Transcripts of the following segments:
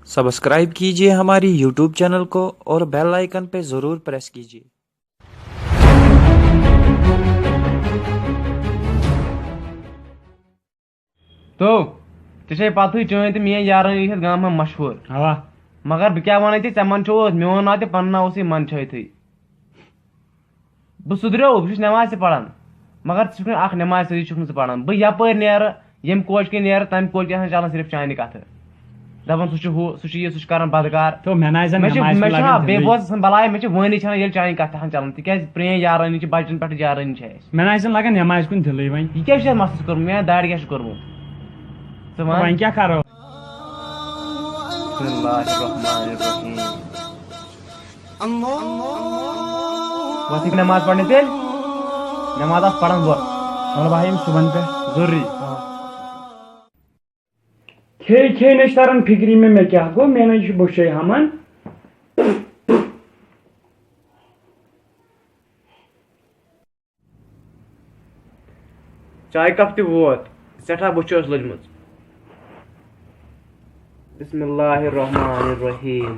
Subscribe कीजिए हमारी YouTube channel को और बेल आइकन पे ज़रूर प्रेस कीजिए। तो चे पत चन तो मेन यार गाँव में मशहूर मगर बह क्या वन े मन मोन नाव पन नाव मन छे बह सुधरो बह नमाज पढ़ान मगर अख नमाज सही पढ़ान बह यपर नीर यम कोच के नीर तम कोच चलान सिर्फ चान कथ दपान सह कर बदकार बे बोज बलाय मे वन ये चान कथ चलान तिक प्रेन यारानी बचन पे यारानी लगे नमाज कुन दिल यह क्या मसलस कोर्मुत मे दाढ़ क्या कोर्मुत क्या करो वह नमाज पढ़ने तेल नमाज पढ़न वो भाई सुबह पे जरूरी खे न तरन फिक्री में मैं क्या गो मैं बोशे हमन चाय कप तोत सठा बुच लजम बिस्मिल्लाहिर्रहमानिर्रहीम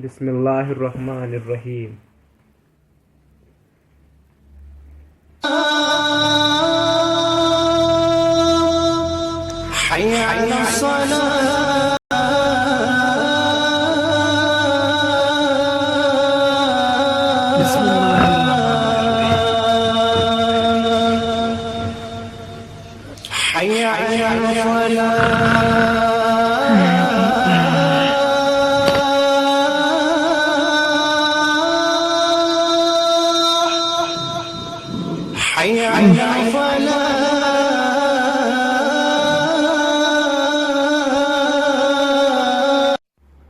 बिस्मिल्लाहिर्रहमानिर्रहीम हय्या अला सलाह हय्या अला फलाह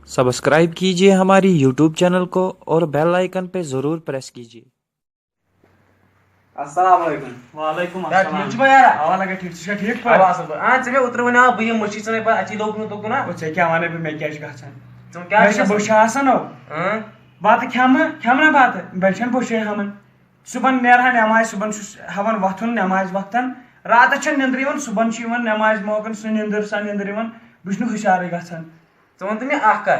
सब्सक्राइब कीजिए हमारी YouTube चैनल को और बेल आइकन पे ज़रूर प्रेस कीजिए। अस्सलाम वालेकुम। वालेकुम अस्सलाम। ठीक छ यार? आवा लगे ठीक छ ठीक पर असल पर आ चमे उतर वना बय मछी चने पर अच्छी लोग न तो कुना ओ छे क्या माने पे मैं क्या गछन तुम क्या मैं बोशा आसन हो हां बात खेमना बात बैठन बोशे हमन सुबह नेरहा नमाज सुबह हवन वथुन नमाज वक्तन रात छ निंद्र यवन सुबह छ यवन नमाज मौकन सुनिंद्र यवन बिष्णु हुशार गछन तो तुम आख कर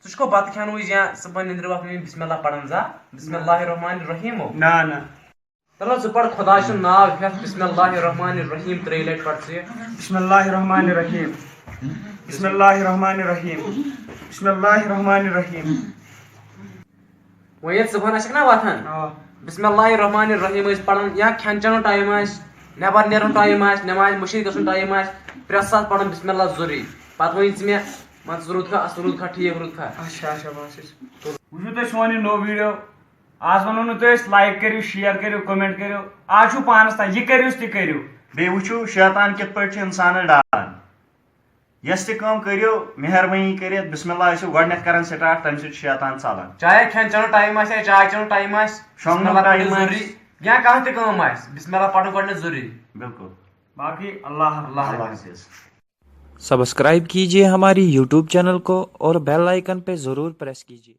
तुझको बात खान या सुबह निंद्र वथुन बिस्मिल्लाह पढ़न जा बिस्मिल्लाहिर्रहमानिर्रहीम ना ना चलो ज पढ़ खुदा सुन नाम हेत बिस्मिल्लाहिर्रहमानिर्रहीम 3 लट पढ़ से बिस्मिल्लाहिर्रहमानिर्रहीम बिस्मिल्लाहिर्रहमानिर्रहीम बिस्मिल्लाहिर्रहमानिर्रहीम वयत सुबह नशक ना वथन बिस्मिल्लाहिर्रहमानिर्रहीम इस पढ़न या खान चनो टाइम आस नेबर नेरन टाइम आस नमाज मस्जिद गसन टाइम आस प्रसाद पढ़न बिस्मिल्लाह जरूरी पत वइन मे मत जरूरत का ठीक रुत का अच्छा बस वो तो सोन नो वीडियो आज वनो न तो लाइक करियो शेयर करियो कमेंट करियो आज पानस ता यह करियो ति करियो बे वुचु शैतान कित पट इंसान डालान यस ति काम करियो मेहरबानी करित बिस्मिल्लाह आसो गडनेथ करन स्टार्ट तम से शैतान चालन चाहे खान चनो टाइम आसे चाय चनो टाइम आस शोंग टाइम जरूरी या कहां ते काम आस बिस्मिल्लाह पढ़न गडने जरूरी बिल्कुल बाकी अल्लाह हाफिज। सब्सक्राइब कीजिए हमारी YouTube चैनल को और बेल आइकन पे ज़रूर प्रेस कीजिए।